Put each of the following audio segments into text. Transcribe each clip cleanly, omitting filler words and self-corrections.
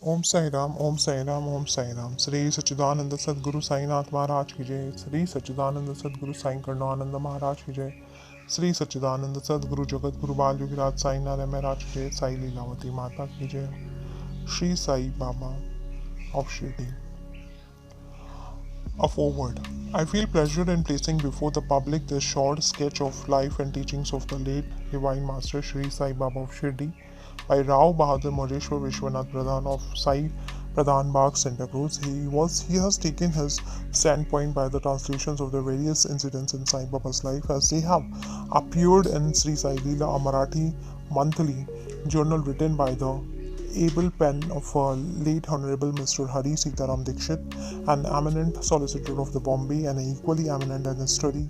ओम साई राम, ओम साई राम, ओम साई राम। श्री सच्चिदानंद सद्गुरु साईनाथ महाराज की जय। श्री सच्चिदानंद सद्गुरु साई करुणानंद महाराज की जय। श्री सच्चिदानंद सद्गुरु जगत गुरु बाल योगिराज साई नारायण महाराज की जय। साई लीलावती माता की जय। Shri Sai Baba of Shirdi. A foreword. I feel pleasure in placing before the public this short sketch of life and teachings of the late Divine Master Shri Saibaba of Shirdi by Rao Bahadur Moreshwar Vishwanath Pradhan of Sai Pradhan Bagh, Santa Cruz. He has taken his standpoint by the translations of the various incidents in Sai Baba's life as they have appeared in Sri Sai Leela, a Marathi monthly journal written by the able pen of late Honorable Mr. Hari Sitaram Dikshit, an eminent solicitor of the Bombay and an equally eminent and steady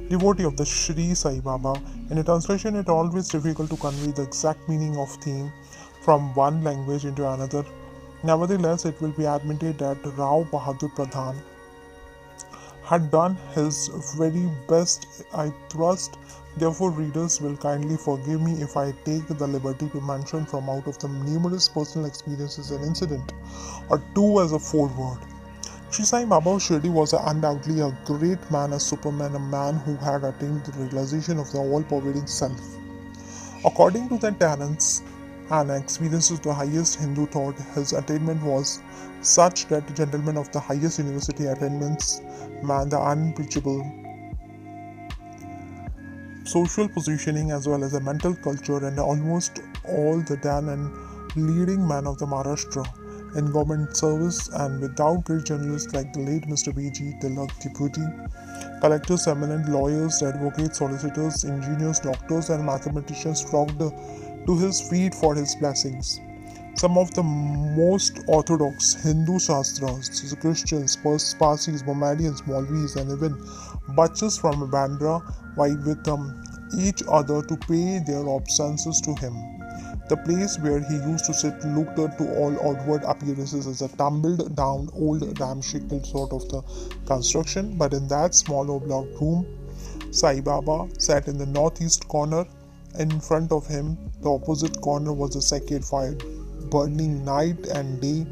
devotee of the Shri Sai Baba. In a translation, it is always difficult to convey the exact meaning of theme from one language into another. Nevertheless, it will be admitted that Rao Bahadur Pradhan had done his very best, I trust. Therefore, readers will kindly forgive me if I take the liberty to mention from out of the numerous personal experiences an incident or two as a foreword. Shri Sai Baba Shirdi was undoubtedly a great man, a superman, a man who had attained the realization of the all-pervading self. According to the tenets and experiences of the highest Hindu thought, his attainment was such that the gentlemen of the highest university attainments man the unpreachable social positioning as well as a mental culture and almost all the dan and leading men of the Maharashtra in government service and without great journalists like the late Mr. B.G. Tilak, deputy collectors, eminent lawyers, advocates, solicitors, engineers, doctors, and mathematicians flocked to his feet for his blessings. Some of the most orthodox Hindu Shastras, the Christians, Parsis, Mohammedans, Maulvis, and even butchers from Bandra vied with each other to pay their obeisances to him. The place where he used to sit looked to all outward appearances as a tumbled down old ramshackle sort of the construction, but in that small oblong room, Sai Baba sat in the northeast corner. In front of him, the opposite corner was a sacred fire, burning night and day.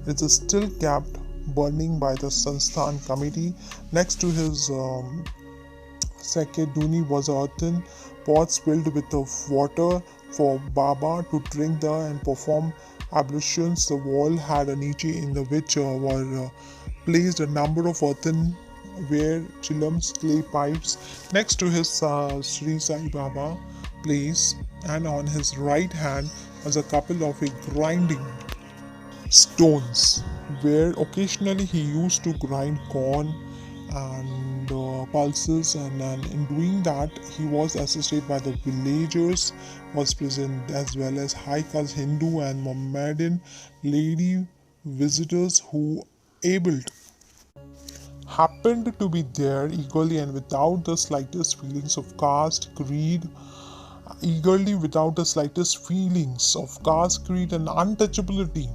It is still kept burning by the Sansthan committee. Next to his Sakeduni was earthen pots filled with water for Baba to drink the and perform ablutions. The wall had a niche in the which were placed a number of earthen ware chillums, clay pipes. Next to his Sri Sai Baba place, and on his right hand was a couple of grinding stones where occasionally he used to grind corn and pulses, and in doing that he was assisted by the villagers was present as well as high caste Hindu and Mohammedan lady visitors who able happened to be there eagerly and without the slightest feelings of caste greed, eagerly without the slightest feelings of caste greed and untouchability.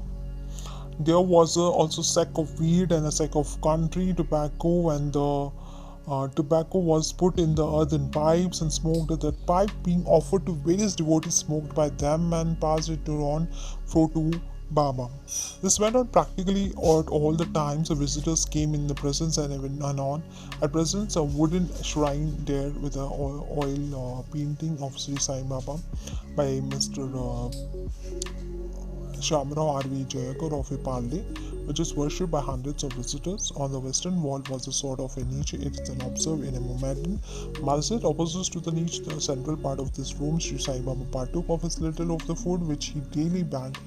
There was also sack of weed and a sack of country tobacco, and the tobacco was put in the earthen pipes and smoked. That pipe being offered to various devotees, smoked by them and passed it on for to Baba. This went on practically at all the times the visitors came in the presence and even anon. At present, a wooden shrine there with a oil painting of Sri Sai Baba by Mr. Shamrao R.V. Jayakar of Ipalde, which is worshipped by hundreds of visitors. On the western wall was a sort of a niche. It is then observed in a Mohammedan masjid. Opposite to the niche, the central part of this room, Sri Sai Baba partook of his little of the food which he daily bagged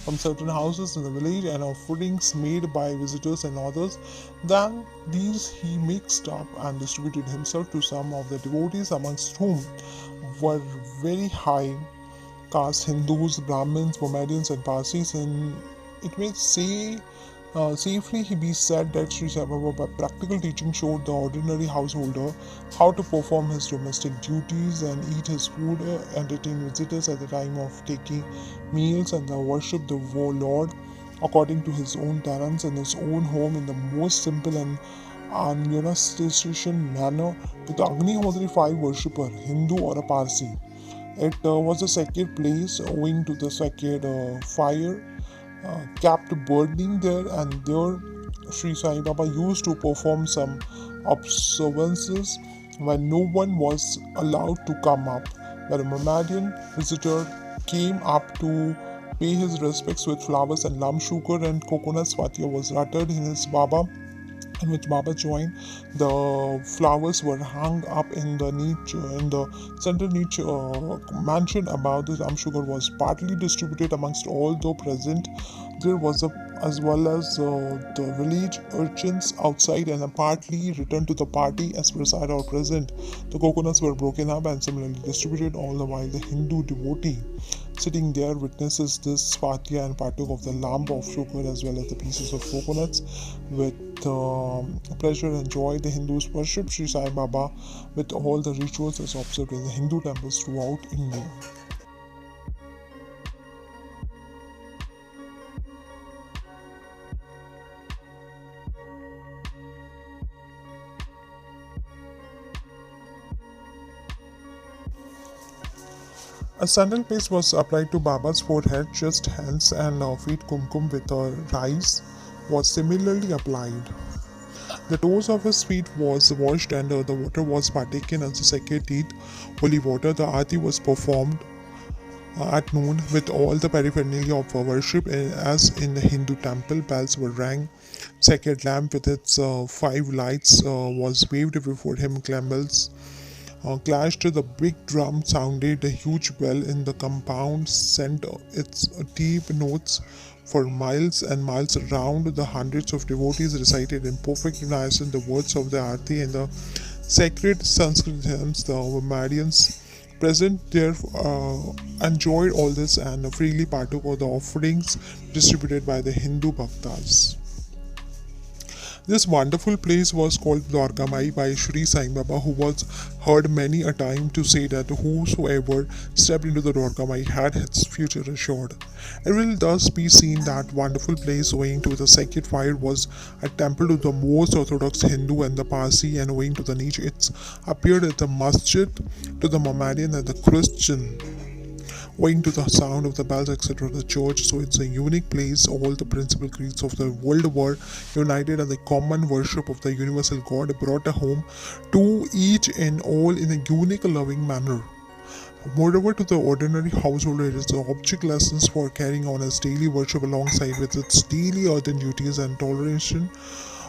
from certain houses in the village and offerings made by visitors and others. Then these he mixed up and distributed himself to some of the devotees, amongst whom were very high caste Hindus, Brahmins, Mohammedans, and Parsis, and it may safely be said that Sri Saibaba by practical teaching showed the ordinary householder how to perform his domestic duties and eat his food, entertain visitors at the time of taking meals, and worship the Lord according to his own talents in his own home in the most simple and unostentatious manner to the Agnihotri fire worshipper, Hindu or a Parsi. It was a sacred place owing to the sacred fire kept burning there, and there Sri Sai Baba used to perform some observances when no one was allowed to come up. When a Mohammedan visitor came up to pay his respects with flowers and lump sugar and coconut, Swatya was uttered in his Baba, in which Baba joined. The flowers were hung up in the niche in the central niche mansion above. The ram sugar was partly distributed amongst all those present. There was a as well as the village urchins outside, and partly returned to the party as preside or present. The coconuts were broken up and similarly distributed, all the while the Hindu devotee sitting there witnesses this Svatya and partook of the lump of sugar as well as the pieces of coconuts. With pleasure and joy, the Hindus worship Sri Sai Baba with all the rituals as observed in the Hindu temples throughout India. A sandal paste was applied to Baba's forehead, chest, hands, and feet. Kumkum with rice was similarly applied. The toes of his feet was washed, and the water was partaken as the sacred teeth, holy water. The aarti was performed at noon with all the paraphernalia of worship, as in the Hindu temple. Bells were rang. Sacred lamp with its five lights was waved before him. Clamels clashed. The big drum sounded. A huge bell in the compound sent its deep notes for miles and miles around. The hundreds of devotees recited in perfect unison the words of the Aarti and the sacred Sanskrit hymns. The Mohammedans present there enjoyed all this and freely partook of the offerings distributed by the Hindu bhaktas. This wonderful place was called Dwarkamai by Shri Saibaba, who was heard many a time to say that whosoever stepped into the Dwarkamai had his future assured. It will thus be seen that wonderful place owing to the sacred fire was a temple to the most orthodox Hindu and the Parsi, and owing to the niche it appeared as the masjid to the Mohammedan and the Christian, owing to the sound of the bells, etc. The church. So it's a unique place. All the principal creeds of the world were united, and the common worship of the universal God brought a home to each and all in a unique, loving manner. Moreover, to the ordinary householder, it is the object lessons for carrying on his daily worship alongside with its daily earthen duties and toleration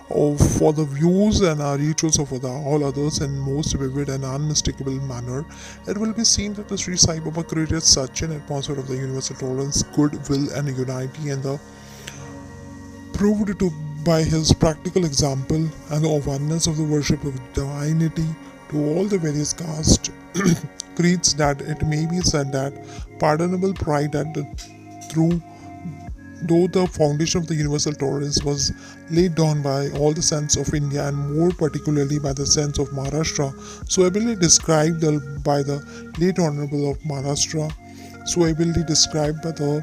of for the views and rituals of all others in most vivid and unmistakable manner. It will be seen that the Sri Sai Baba created such an atmosphere of the universal tolerance, goodwill, and unity, and the proved to by his practical example and the oneness of the worship of divinity to all the various castes, creeds, that it may be said that pardonable pride that through though the foundation of the universal tolerance was laid down by all the saints of India and more particularly by the saints of Maharashtra, so ably described by the late Honorable of Maharashtra, so ably described by the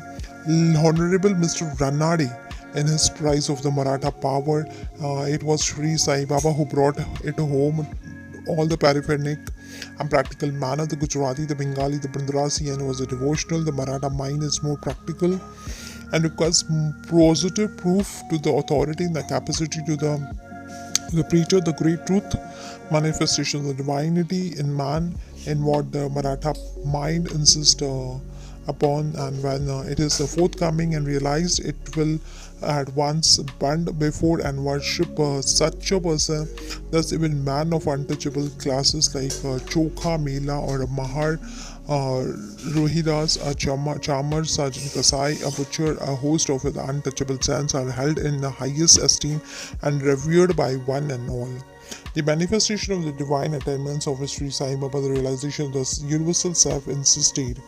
Honorable Mr. Ranade in his prize of the Maratha power. It was Sri Sai Baba who brought it home all the paraphonic and practical manner. The Gujarati, the Bengali, the Bandarasi, and was a devotional. The Maratha mind is more practical and requires positive proof to the authority and the capacity to the preacher, the great truth, manifestation of the divinity in man, in what the Maratha mind insists upon, and when it is forthcoming and realized, it will at once bend before and worship such a person. Thus, even man of untouchable classes like Chokha Mela or a Mahar, Rohidas, a charmer, Sergeant Kasai, a butcher, a host of the untouchable saints are held in the highest esteem and revered by one and all. The manifestation of the divine attainments of Sri Sai Baba, the realization of the universal self insisted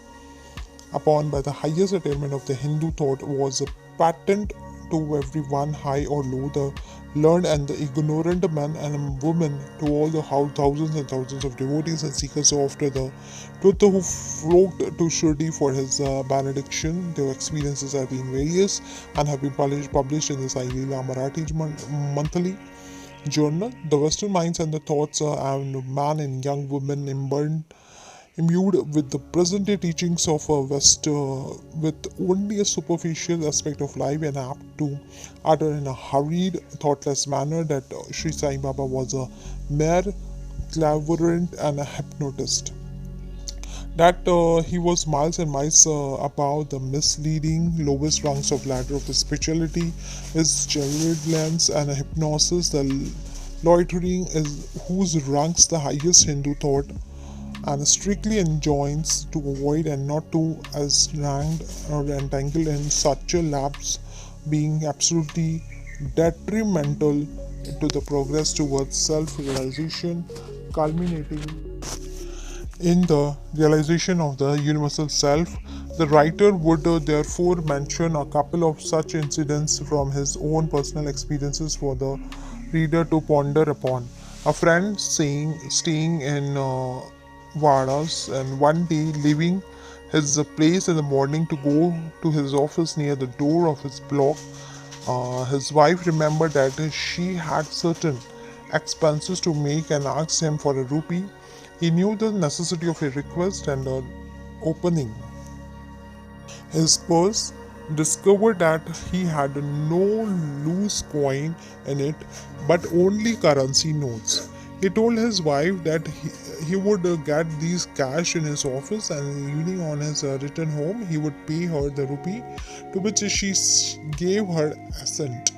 upon by the highest attainment of the Hindu thought, was patent to everyone, high or low, the learned and the ignorant men and women, to all the thousands and thousands of devotees and seekers after the truth who flocked to Shirdi for his benediction. Their experiences have been various and have been published in the Sai Leela Marathi monthly journal. The Western minds and the thoughts and man and young women imbibed imbued with the present day teachings of a West, with only a superficial aspect of life and apt to utter in a hurried, thoughtless manner that Sri Sai Baba was a mere clairvoyant and a hypnotist. That he was miles and miles above the misleading lowest rungs of ladder of his spirituality, his glance and hypnosis, the loitering is whose ranks the highest Hindu thought and strictly enjoins to avoid and not to as ranked or entangled in such a lapse being absolutely detrimental to the progress towards self-realization culminating in the realization of the universal self. The writer would therefore mention a couple of such incidents from his own personal experiences for the reader to ponder upon. A friend staying in Varas and one day leaving his place in the morning to go to his office near the door of his block, his wife remembered that she had certain expenses to make and asked him for a rupee. He knew the necessity of a request and opening his purse, discovered that he had no loose coin in it but only currency notes. He told his wife that he would get these cash in his office and in the evening on his return home he would pay her the rupee, to which she gave her assent.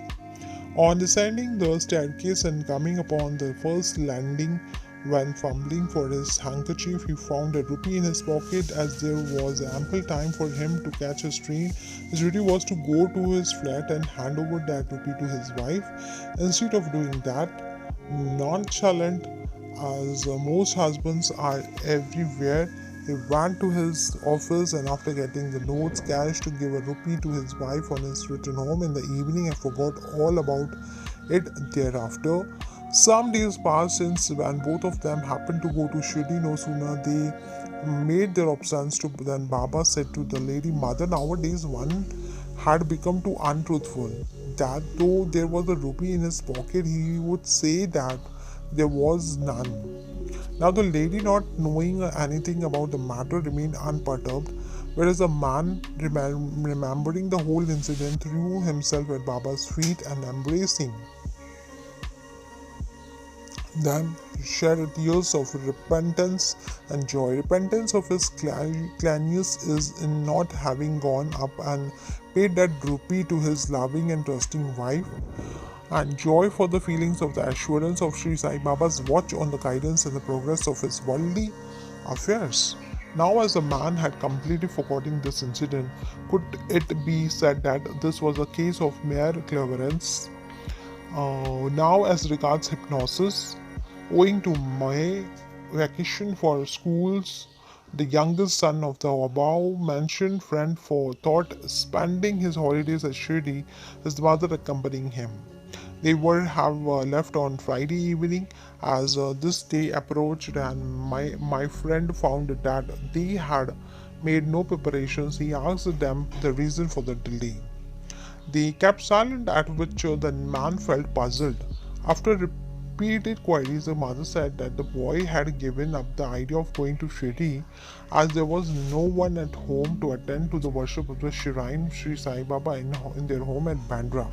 On descending the staircase and coming upon the first landing, when fumbling for his handkerchief, he found a rupee in his pocket. As there was ample time for him to catch his train, his duty was to go to his flat and hand over that rupee to his wife. Instead of doing that, nonchalant as most husbands are everywhere, he went to his office and after getting the notes cash to give a rupee to his wife on his return home in the evening and forgot all about it thereafter. Some days passed since when both of them happened to go to Shirdi. No sooner they made their obeisance to than Baba said to the lady mother, nowadays one had become too untruthful, that though there was a rupee in his pocket, he would say that there was none. Now the lady, not knowing anything about the matter, remained unperturbed, whereas the man, remembering the whole incident, threw himself at Baba's feet and embracing them shed tears of repentance and joy. Repentance of his cleanness is in not having gone up and paid that rupee to his loving and trusting wife, and joy for the feelings of the assurance of Sri Sai Baba's watch on the guidance and the progress of his worldly affairs. Now, as the man had completely forgotten this incident, could it be said that this was a case of mere cleverness? Now, as regards hypnosis, owing to my vacation for schools, the youngest son of the above mentioned friend for thought spending his holidays at Shirdi, his mother accompanying him. They were have left on Friday evening. As this day approached and my friend found that they had made no preparations, he asked them the reason for the delay. They kept silent, at which the man felt puzzled. After repeated queries, the mother said that the boy had given up the idea of going to Shri as there was no one at home to attend to the worship of the shrine Shri Saibaba in their home at Bandra.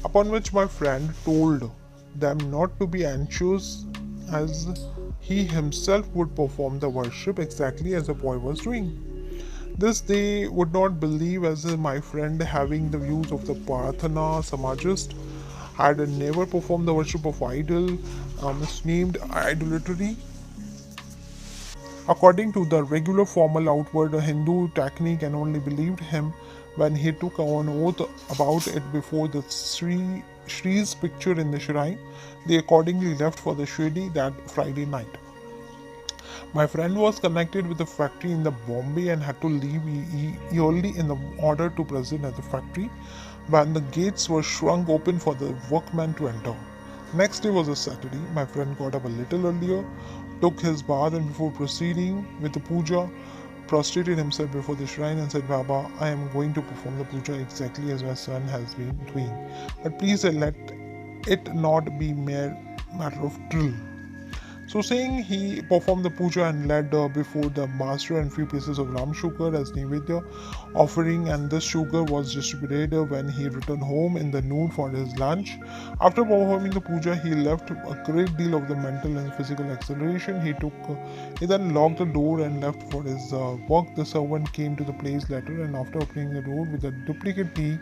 Upon which my friend told them not to be anxious, as he himself would perform the worship exactly as the boy was doing. This they would not believe, as my friend, having the views of the Prarthana Samajist, had never performed the worship of idol, misnamed idolatry. According to the regular formal outward Hindu technique, and only believed him when he took on oath about it before the Shri's picture in the shrine. They accordingly left for the Shirdi that Friday night. My friend was connected with the factory in the Bombay and had to leave early in the order to present at the factory when the gates were shrunk open for the workmen to enter. Next day was a Saturday. My friend got up a little earlier, took his bath, and before proceeding with the puja, prostrated himself before the shrine and said, Baba, I am going to perform the puja exactly as my son has been doing. But please let it not be mere matter of drill. So saying, he performed the puja and led before the master and few pieces of ram sugar as Naivedya offering, and this sugar was distributed when he returned home in the noon for his lunch. After performing the puja, he left a great deal of the mental and physical acceleration. He then locked the door and left for his work. The servant came to the place later, and after opening the door with a duplicate tea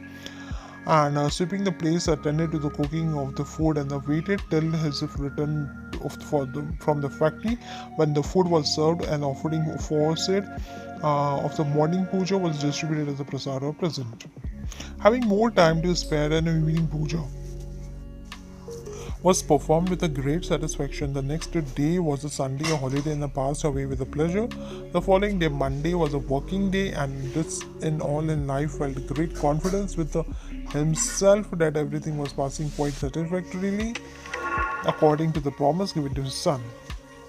and sweeping the place, attended to the cooking of the food and waited till his return from the factory. When the food was served, an offering aforesaid of the morning puja was distributed as a prasada present. Having more time to spare, an evening puja was performed with a great satisfaction. The next day was a Sunday, a holiday, and passed away with a pleasure. The following day, Monday, was a working day, and this in all in life felt great confidence with himself that everything was passing quite satisfactorily according to the promise given to his son.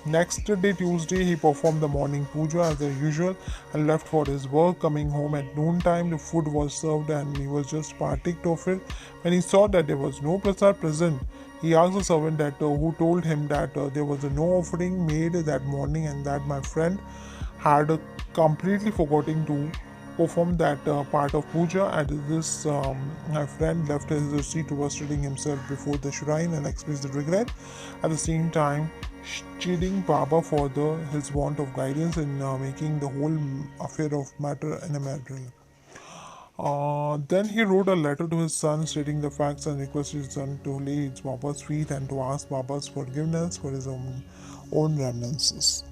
Next day, Tuesday, he performed the morning puja as usual and left for his work. Coming home at noontime, the food was served and he was just partaking of it. When he saw that there was no prasad present, he asked the servant who told him that there was no offering made that morning and that my friend had completely forgotten to perform that part of puja. At this, my friend left his receipt prostrating himself before the shrine and expressed the regret. At the same time, chiding Baba for his want of guidance in making the whole affair of matter in a matter. Then he wrote a letter to his son stating the facts and requested his son to lay his Baba's feet and to ask Baba's forgiveness for his own reminiscences.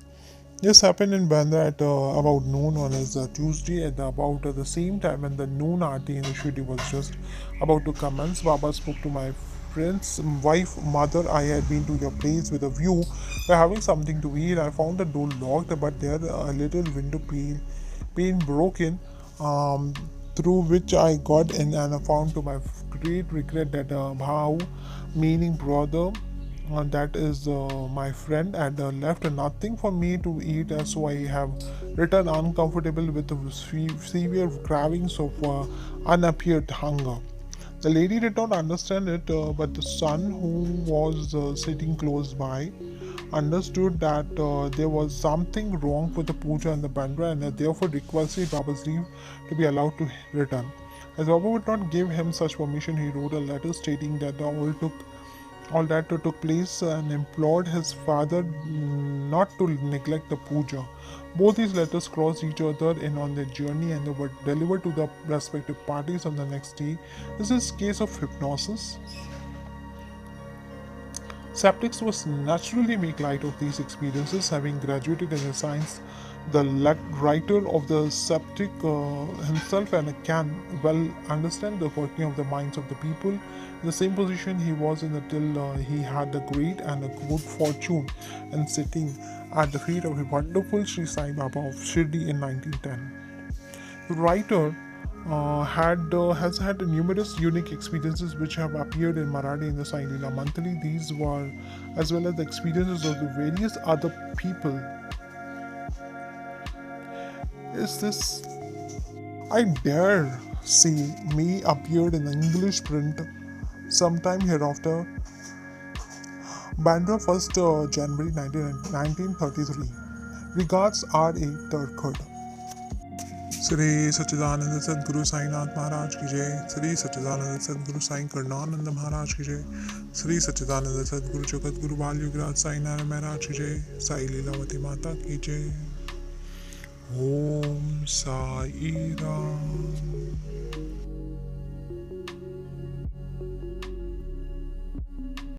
This happened in Bandra at about noon on his Tuesday. At about the same time when the noon aarti in the Shirdi was just about to commence, Baba spoke to my friend's wife, mother. I had been to your place with a view. We're having something to eat. I found the door locked, but there a little window pane broken, through which I got in, and I found to my great regret that Bhau, meaning brother, that is my friend, had left nothing for me to eat, so I have returned uncomfortable with the severe cravings of unappeased hunger. The lady did not understand it, but the son, who was sitting close by, understood that there was something wrong with the puja and the bandra, and therefore requested Baba's leave to be allowed to return. As Baba would not give him such permission, he wrote a letter stating that all that took place and implored his father not to neglect the puja. Both these letters crossed each other in on their journey and they were delivered to the respective parties on the next day. This is case of hypnosis. Skeptics was naturally make light of these experiences, having graduated in the science. The writer of the skeptic himself and can well understand the working of the minds of the people. In the same position he was in until he had the great and a good fortune in sitting at the feet of a wonderful Shri Saibaba of Shirdi in 1910. The writer has had numerous unique experiences which have appeared in Marathi in the Sai Leela Monthly. These were as well as the experiences of the various other people. Is this? I dare say may appeared in the English print sometime hereafter. Bandra 1st January 1933. Regards R.A. Turkhad. Shri सच्चिदानंद सदगुरु साईनाथ महाराज की जय। श्री सच्चिदानंद सदगुरु साईं करुणानंद महाराज की जय। श्री सच्चिदानंद सदगुरु जगत गुरु बाल युगराज साई नारायण महाराज की जय। साई लीलावती माता की जय। ओम साई राम।